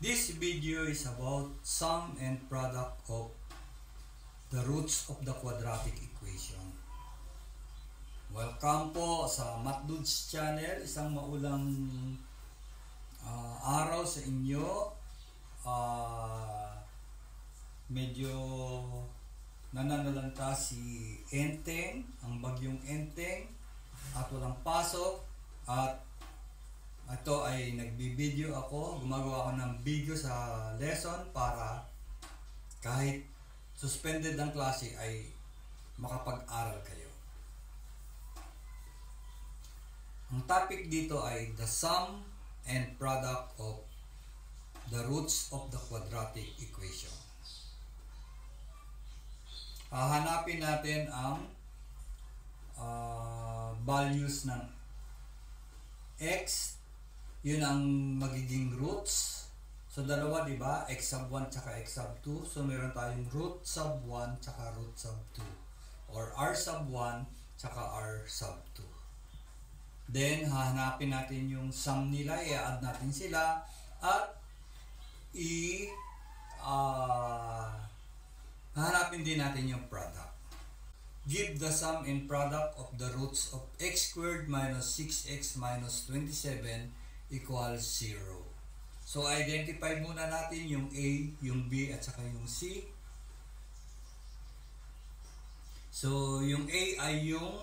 This video is about sum and product of the roots of the quadratic equation. Welcome po sa Math Dudes channel. Isang maulang araw sa inyo. Medyo nananalanta si Enteng, ang bagyong Enteng, at walang pasok. At ito ay nagbibideo ako, gumagawa ako ng video sa lesson para kahit suspended ang klase ay makapag-aral kayo. Ang topic dito ay the sum and product of the roots of the quadratic equation. Hahanapin natin ang values ng x. Yun ang magiging roots. So dalawa, di ba? X sub 1 tsaka x sub 2. So meron tayong root sub 1 tsaka root sub 2. Or r sub 1 tsaka r sub 2. Then hahanapin natin yung sum nila, i-add natin sila at hahanapin din natin yung product. Give the sum and product of the roots of x squared minus 6x minus 27 equals 0. So identify muna natin yung A, yung B at saka yung C. So yung A ay yung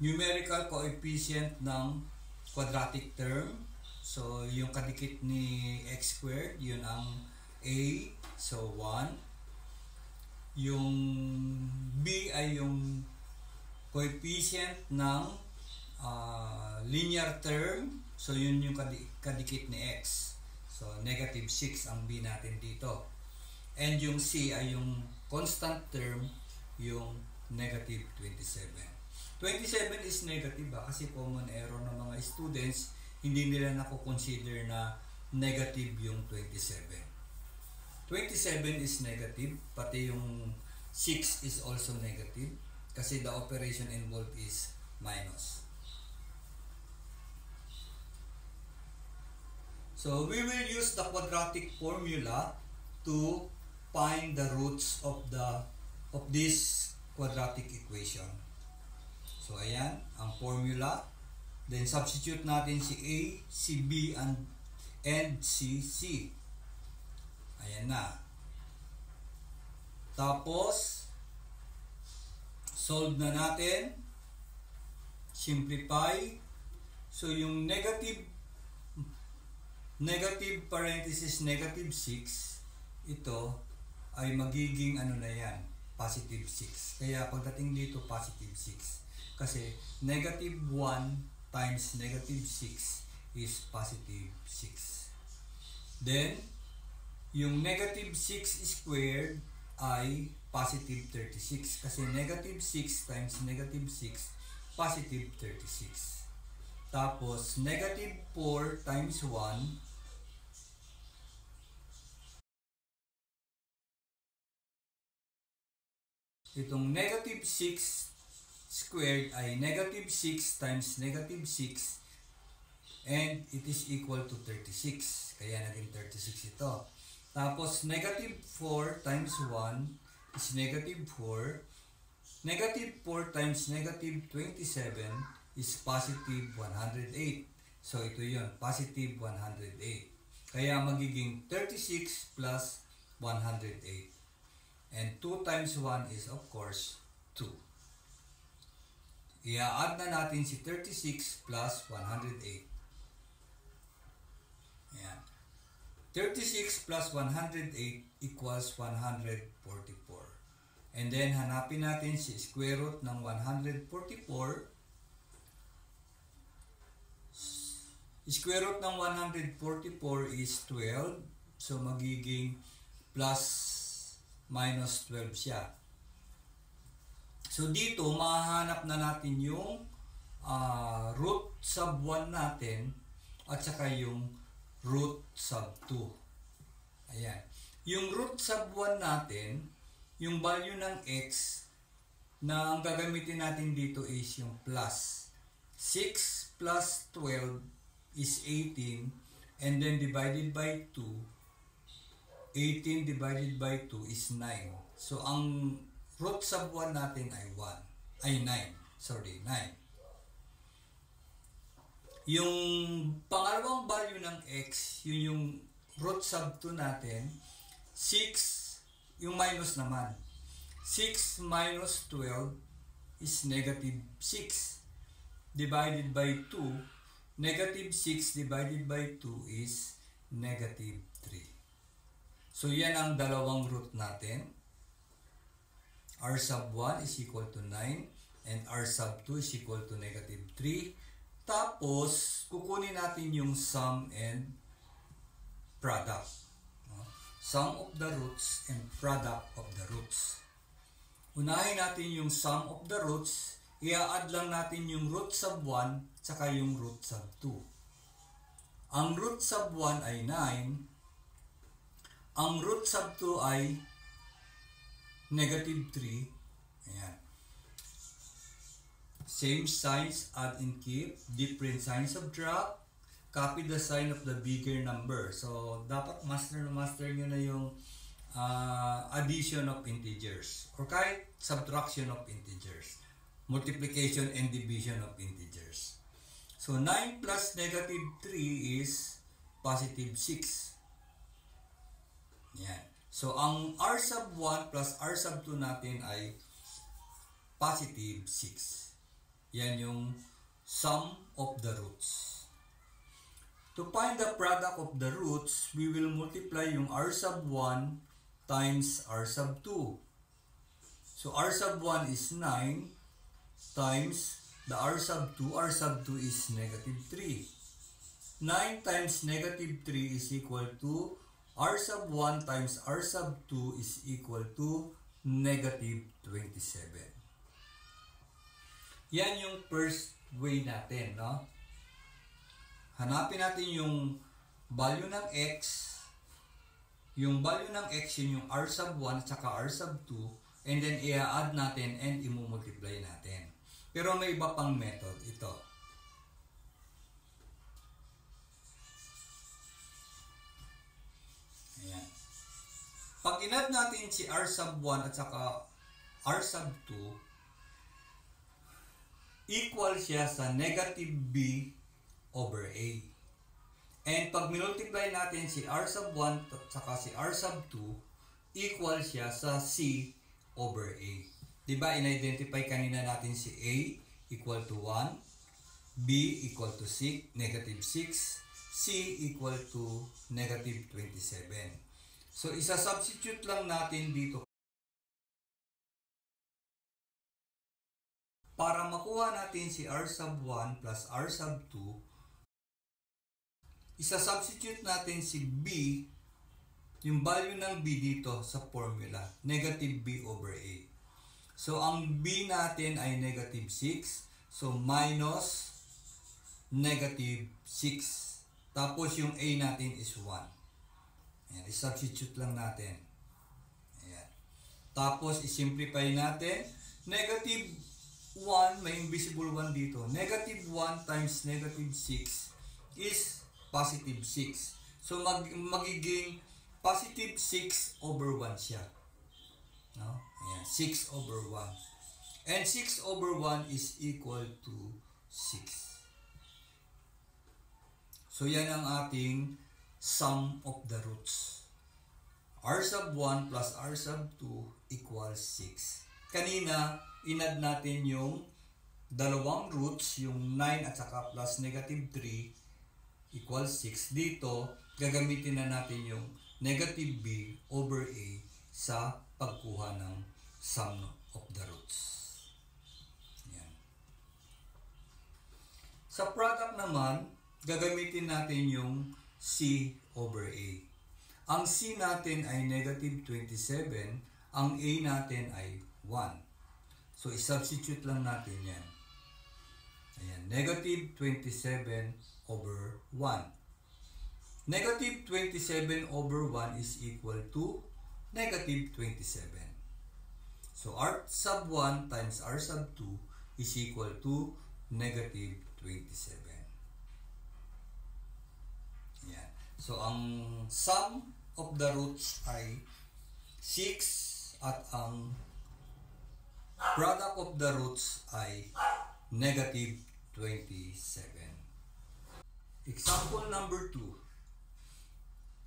numerical coefficient ng quadratic term. So yung kadikit ni x squared, yun ang A, so 1. Yung B ay yung coefficient ng linear term, so yun yung kadikit ni x. So negative 6 ang B natin dito. And yung C ay yung constant term, yung negative 27. 27 is negative kasi common error ng mga students, hindi nila nako-consider na negative yung 27. 27 is negative, pati yung 6 is also negative kasi the operation involved is minus. So we will use the quadratic formula to find the roots of this quadratic equation. So ayan ang formula. Then substitute natin si A, si B and si C. Ayan na. Tapos solve na natin. Simplify. So yung negative parenthesis negative 6, ito ay magiging ano na yan, positive 6. Kaya pagdating dito positive 6. Kasi negative 1 times negative 6 is positive 6. Then, yung negative 6 squared ay positive 36. Kasi negative 6 times negative 6, positive 36. Tapos, negative 4 times 1, itong negative 6 squared ay negative 6 times negative 6 and it is equal to 36. Kaya naging 36 ito. Tapos negative 4 times 1 is negative 4. Negative 4 times negative 27 is positive 108. So ito yun, positive 108. Kaya magiging 36 plus 108. And 2 times 1 is of course 2. I-add na natin si 36 plus 108. Ayan. 36 plus 108 equals 144. And then hanapin natin si square root ng 144. Square root ng 144 is 12. So magiging plus minus 12 siya. So dito, mahahanap na natin yung root sub 1 natin at saka yung root sub 2. Ayan. Yung root sub 1 natin, yung value ng x na ang gagamitin natin dito is yung plus 6 plus 12 is 18, and then divided by 2, 18 divided by 2 is 9. So, ang root sub 1 natin ay 9. Sorry, 9. Yung pangalawang value ng x, yun yung root sub 2 natin, 6, yung minus naman. 6 minus 12 is negative 6 divided by 2. Negative 6 divided by 2 is negative 3. So, yan ang dalawang root natin. R sub 1 is equal to 9 and R sub 2 is equal to negative 3. Tapos, kukunin natin yung sum and product. Sum of the roots and product of the roots. Unahin natin yung sum of the roots. I-add lang natin yung root sub 1 tsaka yung root sub 2. Ang root sub 1 ay 9. Ang root sub 2 ay negative 3. Ayan. Same signs, add and keep. Different signs, subtract. Copy the sign of the bigger number. So, dapat master nyo na yung addition of integers. Or kahit subtraction of integers. Multiplication and division of integers. So, 9 plus negative 3 is positive 6. Yan. So, ang R sub 1 plus R sub 2 natin ay positive 6. Yan yung sum of the roots. To find the product of the roots, we will multiply yung R sub 1 times R sub 2. So, R sub 1 is 9 times the R sub 2. R sub 2 is negative 3. 9 times negative 3 is equal to R sub 1 times R sub 2 is equal to negative 27. Yan yung first way natin, no? Hanapin natin yung value ng x. Yung value ng x, yun yung R sub 1 at saka R sub 2. And then, i-add natin and i-multiply natin. Pero may iba pang method. Ito. Ayan. Pag in-add natin si R sub 1 at saka R sub 2, equal siya sa negative b over a. And pag multiply natin si R sub 1 at saka si R sub 2, equal siya sa c over a. Diba, in-identify kanina natin si a equal to 1, b equal to 6, negative 6, c equal to negative 27. So, isa-substitute lang natin dito. Para makuha natin si R sub 1 plus R sub 2, isa-substitute natin si b, yung value ng b dito sa formula, negative b over a. So, ang b natin ay negative 6. So, minus negative 6. Tapos, yung a natin is 1. Ayan, i-substitute lang natin. Ayan. Tapos, i-simplify natin. Negative 1, may invisible 1 dito. Negative 1 times negative 6 is positive 6. So, magiging positive 6 over 1 siya. No? Ayan, 6 over 1. And 6 over 1 is equal to 6. So, yan ang ating sum of the roots. R sub 1 plus R sub 2 equals 6. Kanina, in-add natin yung dalawang roots, yung 9 at saka plus negative 3 equals 6. Dito, gagamitin na natin yung negative b over a sa pagkuha ng sum of the roots. Yan. Sa product naman, gagamitin natin yung c over a. Ang c natin ay negative 27, ang a natin ay 1. So, i-substitute lang natin yan. Ayan, negative 27 over 1. Negative 27 over 1 is equal to negative 27. So, R sub 1 times R sub 2 is equal to negative 27. So, ang sum of the roots ay 6 at ang product of the roots ay negative 27. Example number 2.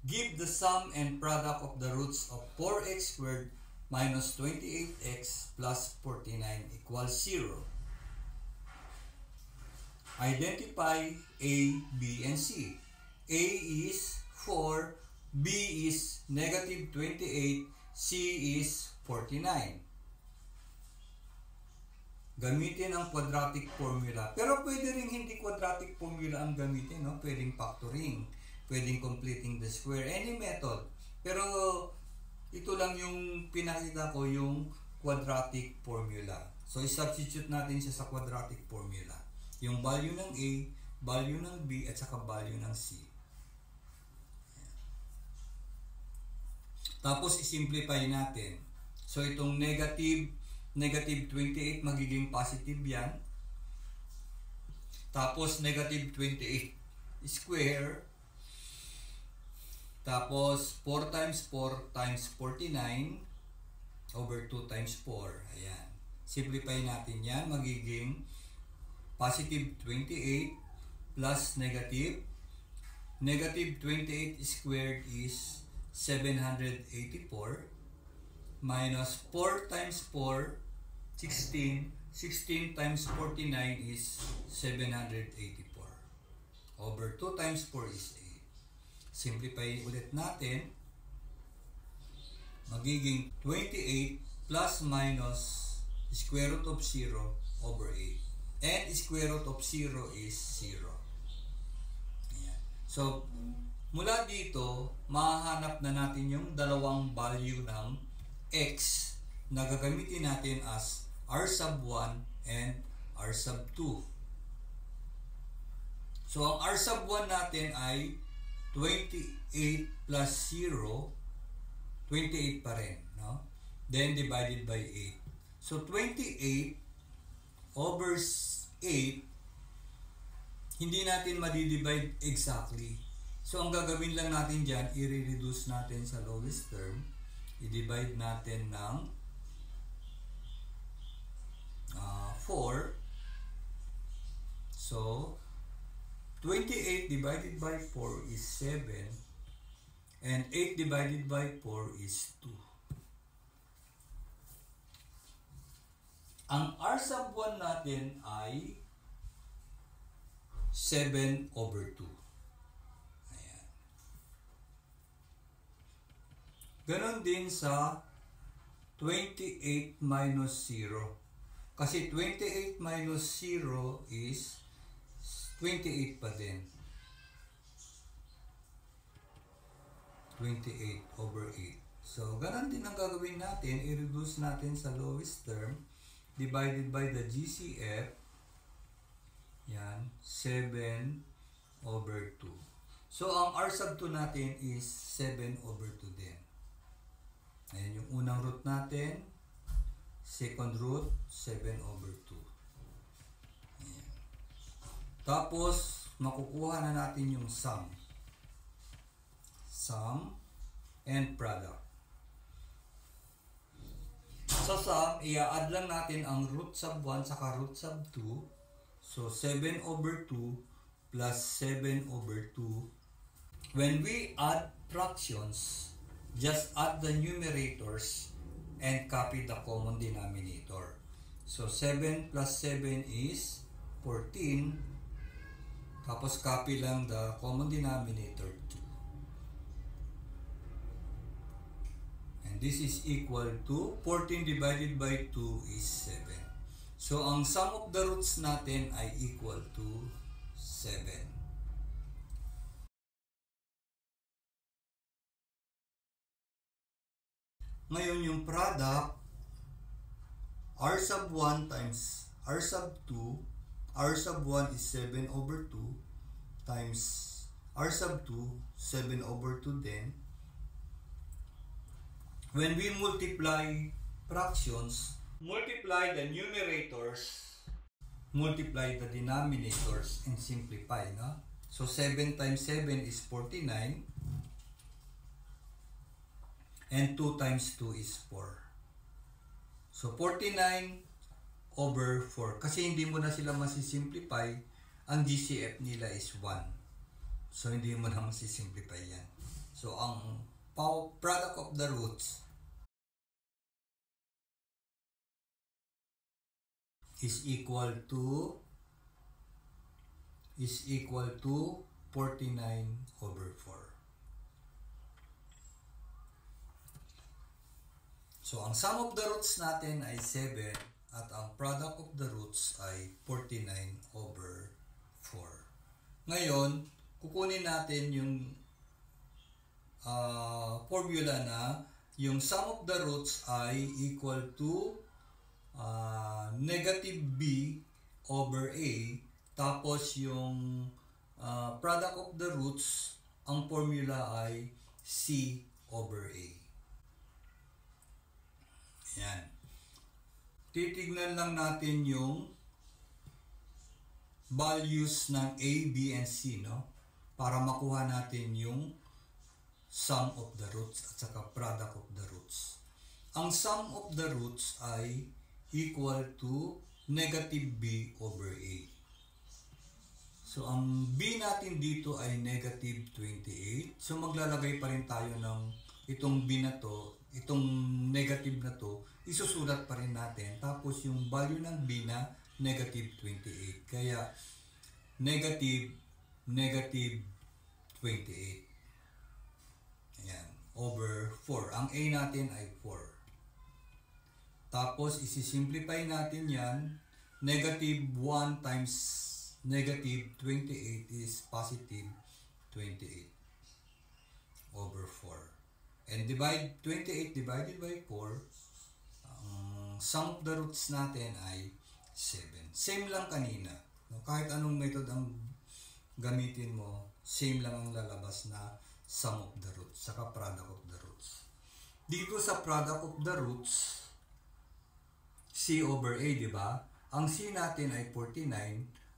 Give the sum and product of the roots of 4x squared minus 28x plus 49 equals 0. Identify A, B, and C. A is 4, B is negative 28, C is 49. Gamitin ang quadratic formula. Pero pwede rin hindi quadratic formula ang gamitin, no? Pwedeng factoring, pwedeng completing the square, any method. Pero ito lang yung pinakita ko, yung quadratic formula. So, i-substitute natin siya sa quadratic formula. Yung value ng A, value ng B, at saka value ng C. Tapos, i-simplify natin. So, itong negative 28 magiging positive yan. Tapos, negative 28 square. Tapos, 4 times 4 times 49 over 2 times 4. Ayan. Simplify natin yan. Magiging positive 28 plus negative. Negative 28 squared is 784 minus 4 times 4, 16. 16 times 49 is 784. Over 2 times 4 is 8. Simplify ulit natin. Magiging 28 plus minus square root of 0 over 8. And square root of 0 is 0. Ayan. So, mula dito, mahahanap na natin yung dalawang value ng x na gagamitin natin as r sub 1 and r sub 2. So, ang r sub 1 natin ay 28 plus 0, 28 pa rin, no? Then, divided by 8. So, 28 over 8, hindi natin madidivide exactly. So, ang gagawin lang natin dyan, i-reduce natin sa lowest term. I-divide natin ng 4. So, 28 divided by 4 is 7. And 8 divided by 4 is 2. Ang r sub 1 natin ay 7 over 2. Ayan. Ganon din sa 28 minus 0. Kasi 28 minus 0 is 28 pa din. 28 over 8. So, ganon din ang gagawin natin. I-reduce natin sa lowest term. Divided by the GCF. Yan. 7 over 2. So, ang R sub 2 natin is 7 over 2 din. Ayan yung unang root natin. Second root, 7 over 2. Ayan. Tapos, makukuha na natin yung sum. Sum and product. Sa sum, i-add lang natin ang root sub 1 saka root sub 2. So, 7 over 2 plus 7 over 2. When we add fractions, just add the numerators and copy the common denominator. So, 7 plus 7 is 14. Tapos, copy lang the common denominator 2. And this is equal to 14 divided by 2 is 7. So, ang sum of the roots natin ay equal to 7. Ngayon, yung product, r sub 1 times r sub 2, r sub 1 is 7 over 2 times r sub 2, 7 over 2 din. When we multiply fractions, multiply the numerators, multiply the denominators, and simplify, no? So 7 times 7 is 49. And 2 times 2 is 4. So 49 over 4. Kasi hindi mo na sila masisimplify. Ang GCF nila is 1. So hindi mo na masisimplify yan. So ang product of the roots is equal to 49 over 4. So, ang sum of the roots natin ay 7 at ang product of the roots ay 49 over 4. Ngayon, kukunin natin yung formula na yung sum of the roots ay equal to negative b over a, tapos yung product of the roots, ang formula ay c over a. Yan. Titignan lang natin yung values ng A, B, and C, no? Para makuha natin yung sum of the roots at saka product of the roots. Ang sum of the roots ay equal to negative B over A. So, ang B natin dito ay negative 28. So, maglalagay pa rin tayo ng itong B na to, itong negative na to, isusulat pa rin natin. Tapos yung value ng B na negative 28. Kaya negative 28. Ayan, over 4. Ang A natin ay 4. Tapos isi-simplify natin yan. Negative 1 times negative 28 is positive 28 over 4. And divide 28 divided by 4, ang sum of the roots natin ay 7. Same lang kanina. No? Kahit anong method ang gamitin mo, same lang ang lalabas na sum of the roots, saka product of the roots. Dito sa product of the roots, C over A, di ba? Ang C natin ay 49,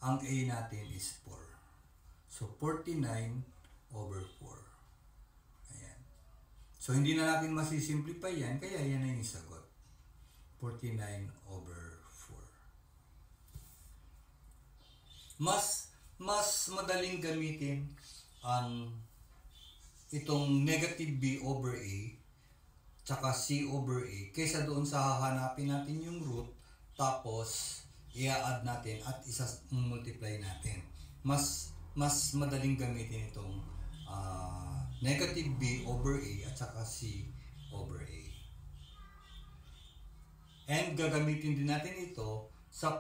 ang A natin is 4. So, 49 over 4. So, hindi na natin masisimplify yan, kaya yan na yung sagot. 49 over 4. Mas madaling gamitin ang itong negative B over A tsaka C over A kaysa doon sa hahanapin natin yung root tapos i-add natin at isa-multiply natin. Mas madaling gamitin itong negative B over A at saka C over A. And gagamitin din natin ito sa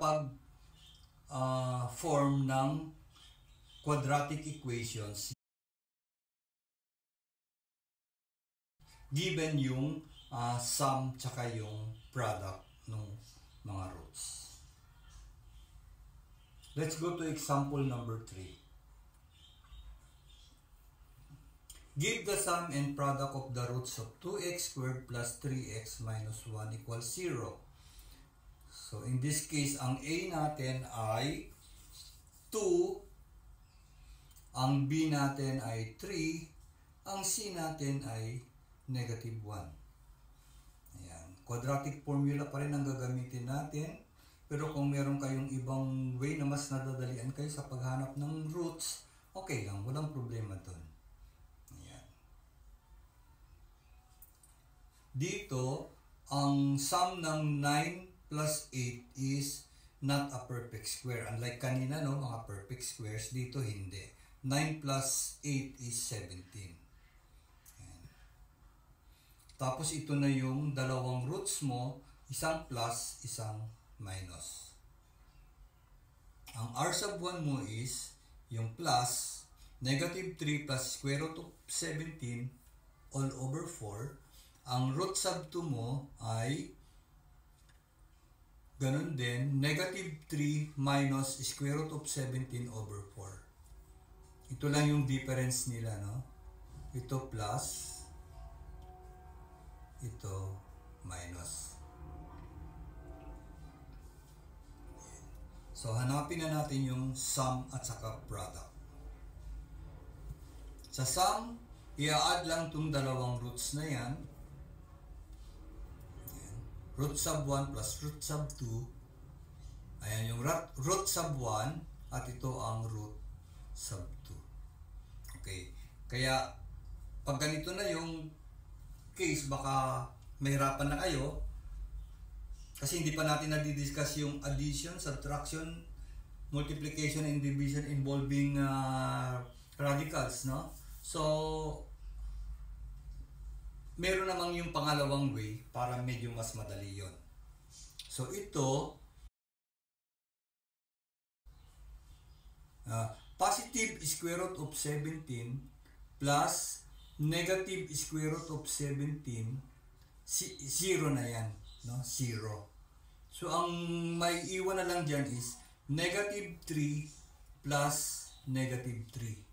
form ng quadratic equations given yung sum tsaka yung product ng mga roots. Let's go to example number 3. Give the sum and product of the roots of 2x squared plus 3x minus 1 equals 0. So, in this case, ang A natin ay 2, ang B natin ay 3, ang C natin ay negative 1. Ayan. Quadratic formula pa rin ang gagamitin natin. Pero kung meron kayong ibang way na mas nadadalian kayo sa paghanap ng roots, okay lang, walang problema doon. Dito, ang sum ng 9 plus 8 is not a perfect square. Unlike kanina, no, mga perfect squares, dito hindi. 9 plus 8 is 17. Ayan. Tapos ito na yung dalawang roots mo, isang plus, isang minus. Ang r sub 1 mo is yung plus, negative 3 plus square root of 17 all over 4. Ang root sub 2 mo ay ganun din, negative 3 minus square root of 17 over 4. Ito lang yung difference nila, no? Ito plus, ito minus. So, hanapin na natin yung sum at saka product. Sa sum, i-add lang itong dalawang roots na yan. Ayan. Root sub 1 plus root sub 2. Ayan yung root sub 1 at ito ang root sub 2. Okay. Kaya, pag ganito na yung case, baka mahirapan na kayo. Kasi hindi pa natin nadidiscuss yung addition, subtraction, multiplication, and division involving radicals, no? So, meron namang yung pangalawang way para medyo mas madali yon. So, ito, positive square root of 17 plus negative square root of 17, 0 na yan, no? 0. So, ang may iwan na lang dyan is negative 3 plus negative 3.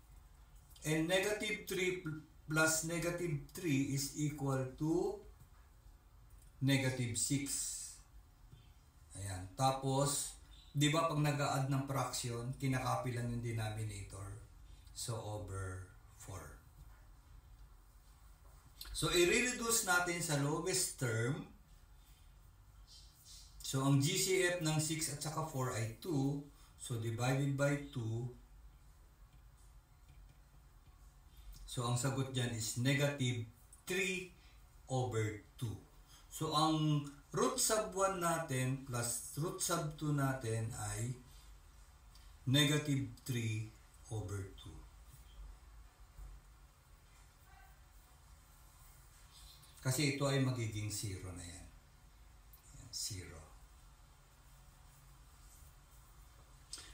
And negative 3 plus negative 3 is equal to negative 6. Ayan. Tapos, di ba pag nag-a-add ng fraction, kinakopy lang yung denominator. So, over 4. So, i-reduce natin sa lowest term. So, ang GCF ng 6 at saka 4 ay 2. So, divided by 2. So, ang sagot dyan is negative 3 over 2. So, ang root sub 1 natin plus root sub 2 natin ay negative 3 over 2. Kasi ito ay magiging 0 na yan. 0.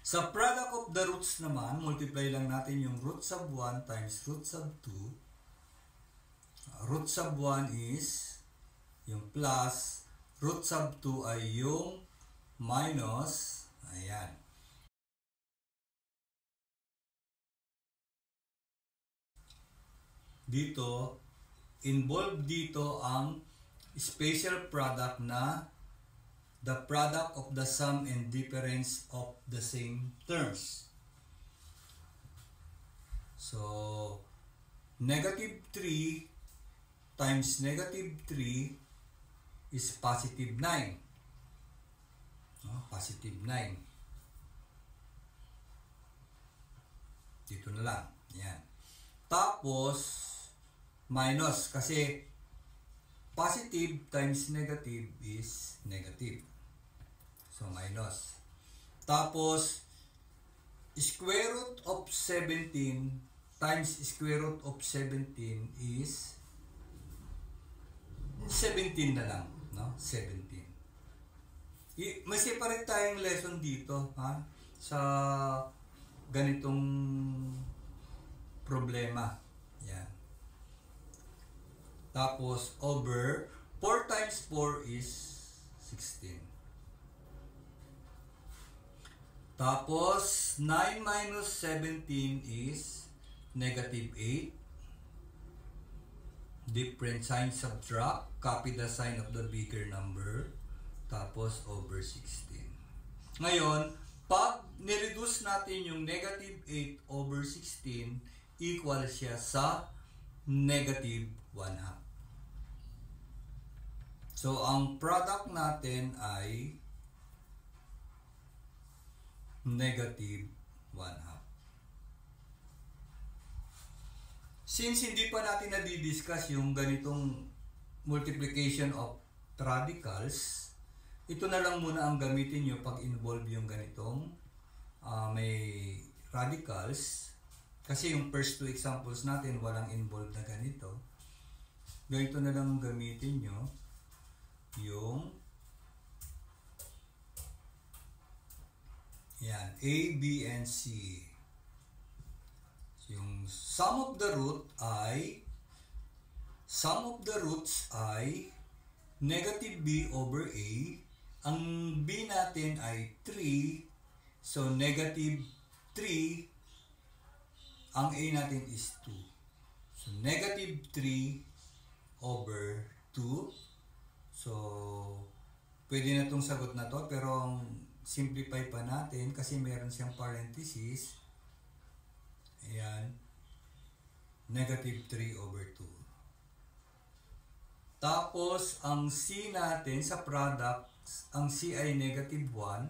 Sa product of the roots naman, multiply lang natin yung root sub 1 times root sub 2. Root sub 1 is yung plus, root sub 2 ay yung minus. Ayan. Dito, involved dito ang special product na the product of the sum and difference of the same terms. So, negative 3 times negative 3 is positive 9. Positive 9. Dito na lang. Yan. Tapos, minus kasi positive times negative is negative. So, minus. Tapos, square root of 17 times square root of 17 is 17 na lang. No? 17. May separate tayong lesson dito, ha? Sa ganitong problema. Yan. Tapos, over 4 times 4 is 16. Tapos, 9 minus 17 is negative 8. Different sign, subtract. Copy the sign of the bigger number. Tapos, over 16. Ngayon, pag nireduce natin yung negative 8 over 16, equal siya sa negative 1/2. So, ang product natin ay negative 1/2. Since hindi pa natin nadidiscuss yung ganitong multiplication of radicals, ito na lang muna ang gamitin nyo pag involve yung ganitong may radicals. Kasi yung first two examples natin, walang involved na ganito. Ganito na lang gamitin nyo yung yan, A, B, and C. So, yung sum of the roots ay negative B over A. Ang B natin ay 3. So, negative 3. Ang A natin is 2. So, negative 3 over 2. So, pwede na itong sagot na to, pero simplify pa natin kasi meron siyang parenthesis. Ayan. negative 3 over 2. Tapos, ang C natin sa product, ang C ay negative 1.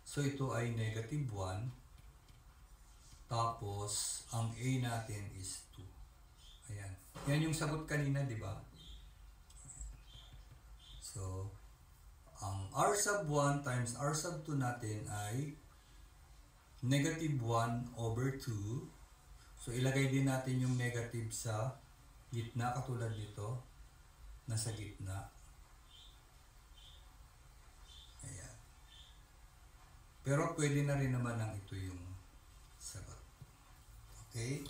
So, ito ay negative 1. Tapos, ang A natin is 2. Ayan. Yan yung sagot kanina, di ba? So, ang R sub 1 times R sub 2 natin ay negative 1 over 2. So, ilagay din natin yung negative sa gitna, katulad nito. Nasa gitna. Ayan. Pero pwede na rin naman ang ito yung sagot. Okay?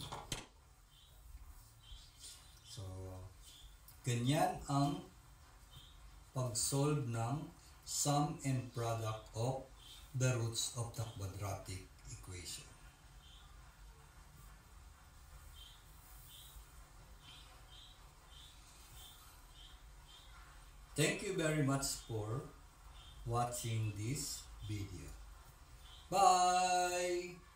So, ganyan ang pag-solve ng sum and product of the roots of the quadratic equation. Thank you very much for watching this video. Bye!